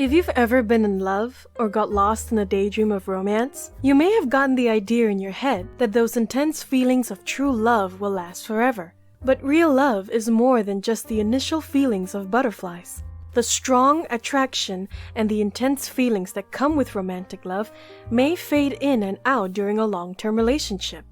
If you've ever been in love or got lost in a daydream of romance, you may have gotten the idea in your head that those intense feelings of true love will last forever. But real love is more than just the initial feelings of butterflies. The strong attraction and the intense feelings that come with romantic love may fade in and out during a long-term relationship.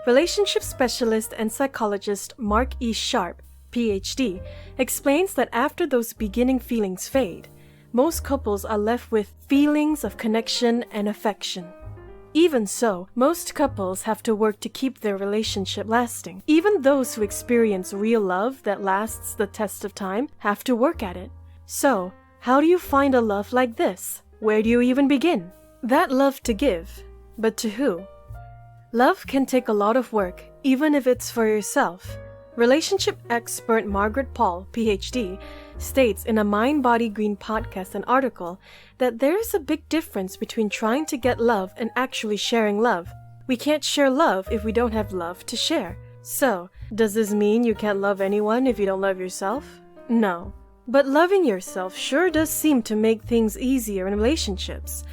Relationship specialist and psychologist Mark E. Sharp, PhD, explains that after those beginning feelings fade, most couples are left with feelings of connection and affection. Even so, most couples have to work to keep their relationship lasting. Even those who experience real love that lasts the test of time have to work at it. So, how do you find a love like this? Where do you even begin? That love to give, but to who? Love can take a lot of work, even if it's for yourself. Relationship expert Margaret Paul, PhD, states in a Mind Body Green podcast and article that there is a big difference between trying to get love and actually sharing love. We can't share love if we don't have love to share. So, does this mean you can't love anyone if you don't love yourself? No. But loving yourself sure does seem to make things easier in relationships.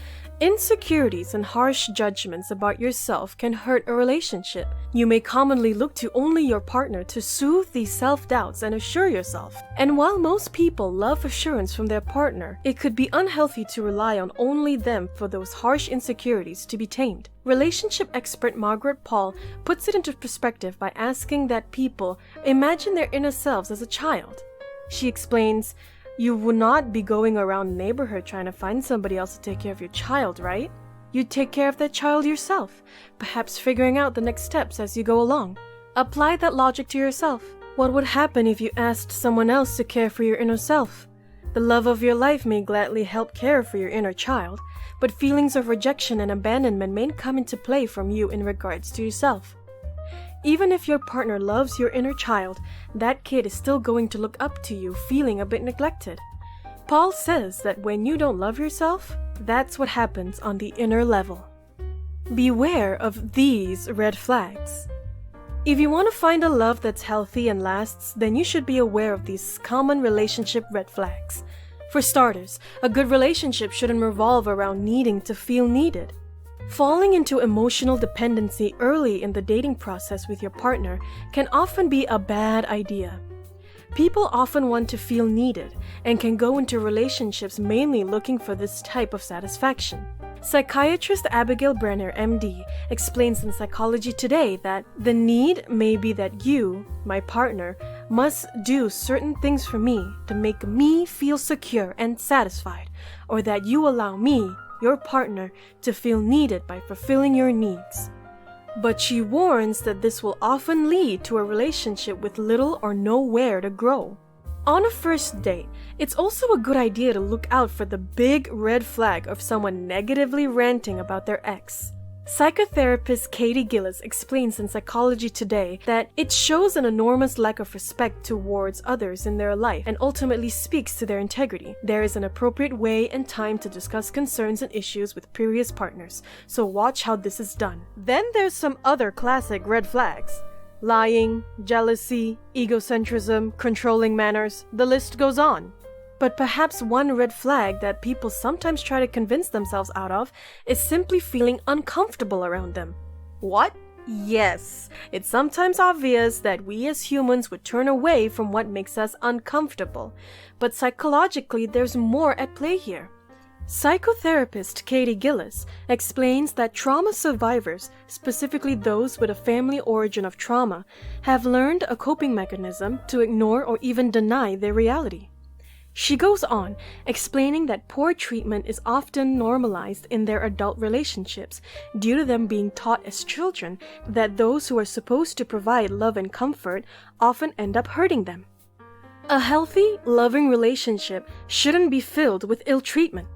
Insecurities and harsh judgments about yourself can hurt a relationship. You may commonly look to only your partner to soothe these self-doubts and assure yourself. And while most people love assurance from their partner, it could be unhealthy to rely on only them for those harsh insecurities to be tamed. Relationship expert Margaret Paul puts it into perspective by asking that people imagine their inner selves as a child. She explains, "You would not be going around the neighborhood trying to find somebody else to take care of your child, right? You'd take care of that child yourself, perhaps figuring out the next steps as you go along. Apply that logic to yourself. What would happen if you asked someone else to care for your inner self? The love of your life may gladly help care for your inner child, but feelings of rejection and abandonment may come into play from you in regards to yourself. Even if your partner loves your inner child, that kid is still going to look up to you feeling a bit neglected." Paul says that when you don't love yourself, that's what happens on the inner level. Beware of these red flags. If you want to find a love that's healthy and lasts, then you should be aware of these common relationship red flags. For starters, a good relationship shouldn't revolve around needing to feel needed. Falling into emotional dependency early in the dating process with your partner can often be a bad idea. People often want to feel needed and can go into relationships mainly looking for this type of satisfaction. Psychiatrist Abigail Brenner, MD, explains in Psychology Today that the need may be that you, my partner, must do certain things for me to make me feel secure and satisfied, or that you allow me, your partner, to feel needed by fulfilling your needs. But she warns that this will often lead to a relationship with little or nowhere to grow. On a first date, it's also a good idea to look out for the big red flag of someone negatively ranting about their ex. Psychotherapist Katie Gillis explains in Psychology Today that it shows an enormous lack of respect towards others in their life and ultimately speaks to their integrity. There is an appropriate way and time to discuss concerns and issues with previous partners, so watch how this is done. Then there's some other classic red flags. Lying, jealousy, egocentrism, controlling manners, the list goes on. But perhaps one red flag that people sometimes try to convince themselves out of is simply feeling uncomfortable around them. What? Yes, it's sometimes obvious that we as humans would turn away from what makes us uncomfortable, but psychologically there's more at play here. Psychotherapist Katie Gillis explains that trauma survivors, specifically those with a family origin of trauma, have learned a coping mechanism to ignore or even deny their reality. She goes on, explaining that poor treatment is often normalized in their adult relationships due to them being taught as children that those who are supposed to provide love and comfort often end up hurting them. A healthy, loving relationship shouldn't be filled with ill treatment.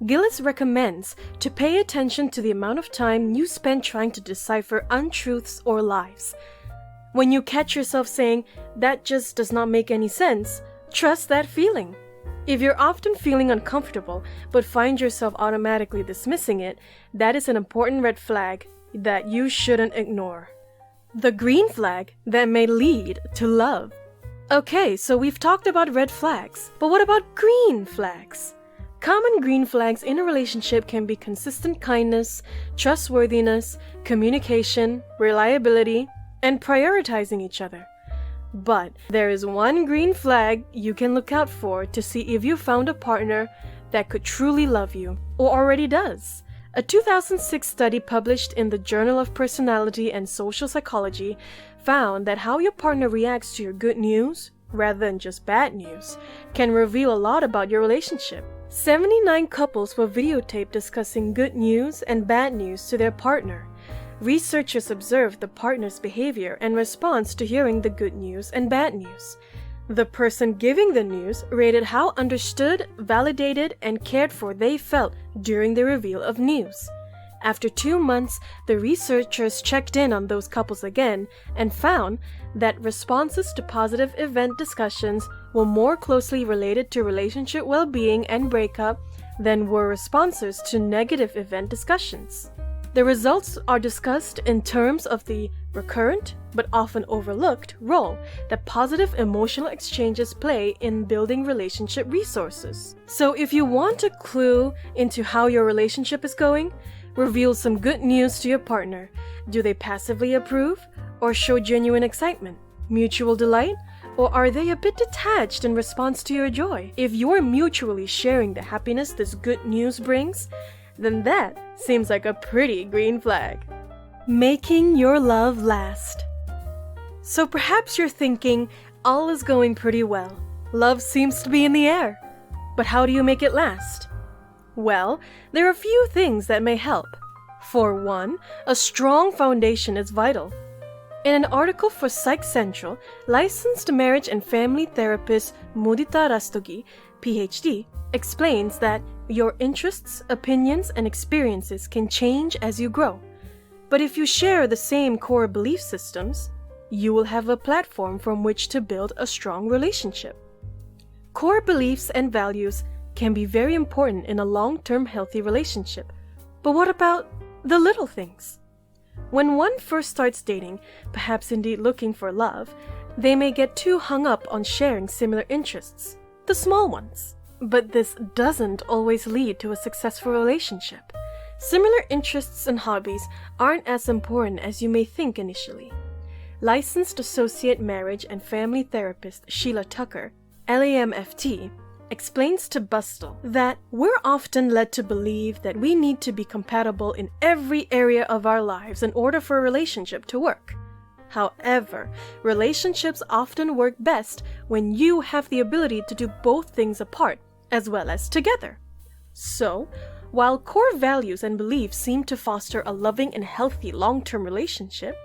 Gillis recommends to pay attention to the amount of time you spend trying to decipher untruths or lies. When you catch yourself saying, "That just does not make any sense," trust that feeling. If you're often feeling uncomfortable but find yourself automatically dismissing it, that is an important red flag that you shouldn't ignore. The green flag that may lead to love. Okay, so we've talked about red flags, but what about green flags? Common green flags in a relationship can be consistent kindness, trustworthiness, communication, reliability, and prioritizing each other. But there is one green flag you can look out for to see if you found a partner that could truly love you, or already does. A 2006 study published in the Journal of Personality and Social Psychology found that how your partner reacts to your good news, rather than just bad news, can reveal a lot about your relationship. 79 couples were videotaped discussing good news and bad news to their partner. Researchers observed the partner's behavior and response to hearing the good news and bad news. The person giving the news rated how understood, validated, and cared for they felt during the reveal of news. After 2 months, the researchers checked in on those couples again and found that responses to positive event discussions were more closely related to relationship well-being and breakup than were responses to negative event discussions. The results are discussed in terms of the recurrent, but often overlooked, role that positive emotional exchanges play in building relationship resources. So if you want a clue into how your relationship is going, reveal some good news to your partner. Do they passively approve or show genuine excitement, mutual delight, or are they a bit detached in response to your joy? If you're mutually sharing the happiness this good news brings, then that seems like a pretty green flag. Making your love last. So perhaps you're thinking, all is going pretty well. Love seems to be in the air. But how do you make it last? Well, there are a few things that may help. For one, a strong foundation is vital. In an article for Psych Central, licensed marriage and family therapist Mudita Rastogi, PhD, explains that your interests, opinions, and experiences can change as you grow. But if you share the same core belief systems, you will have a platform from which to build a strong relationship. Core beliefs and values can be very important in a long-term healthy relationship. But what about the little things? When one first starts dating, perhaps indeed looking for love, they may get too hung up on sharing similar interests, the small ones. But this doesn't always lead to a successful relationship. Similar interests and hobbies aren't as important as you may think initially. Licensed Associate Marriage and Family Therapist Sheila Tucker, LAMFT, explains to Bustle that we're often led to believe that we need to be compatible in every area of our lives in order for a relationship to work. However, relationships often work best when you have the ability to do both things apart as well as together. So, while core values and beliefs seem to foster a loving and healthy long-term relationship,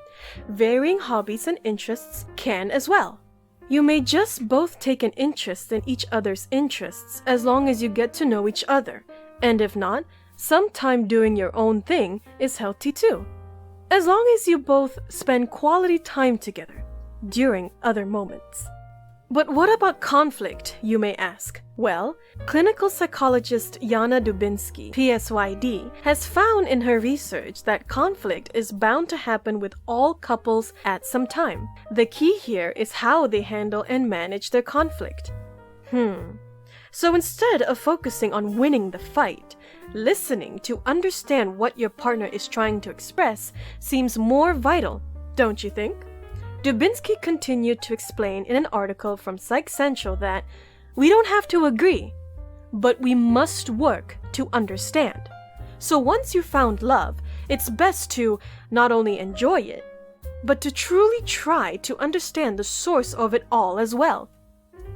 varying hobbies and interests can as well. You may just both take an interest in each other's interests as long as you get to know each other, and if not, some time doing your own thing is healthy too. As long as you both spend quality time together during other moments. But what about conflict, you may ask? Well, clinical psychologist Yana Dubinsky, PsyD, has found in her research that conflict is bound to happen with all couples at some time. The key here is how they handle and manage their conflict. So instead of focusing on winning the fight, listening to understand what your partner is trying to express seems more vital, don't you think? Dubinsky continued to explain in an article from Psych Central that we don't have to agree, but we must work to understand. So once you found love, it's best to not only enjoy it, but to truly try to understand the source of it all as well.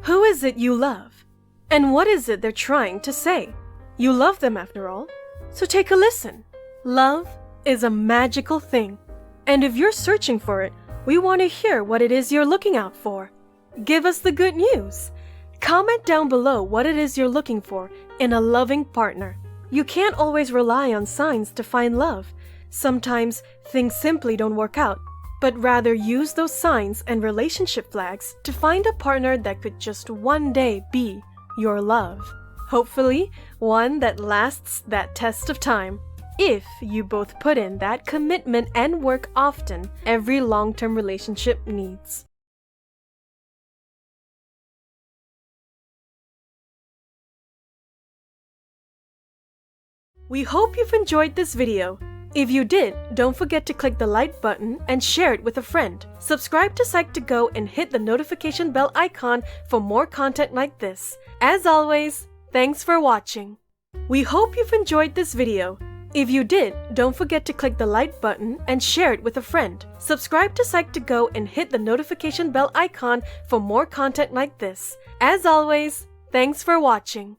Who is it you love? And what is it they're trying to say? You love them after all, so take a listen. Love is a magical thing, and if you're searching for it, we want to hear what it is you're looking out for. Give us the good news. Comment down below what it is you're looking for in a loving partner. You can't always rely on signs to find love. Sometimes things simply don't work out, but rather use those signs and relationship flags to find a partner that could just one day be your love. Hopefully, one that lasts that test of time. If you both put in that commitment and work often, every long-term relationship needs. We hope you've enjoyed this video. If you did, don't forget to click the like button and share it with a friend. Subscribe to Psych2Go and hit the notification bell icon for more content like this. As always, thanks for watching. We hope you've enjoyed this video. If you did, don't forget to click the like button and share it with a friend. Subscribe to Psych2Go and hit the notification bell icon for more content like this. As always, thanks for watching.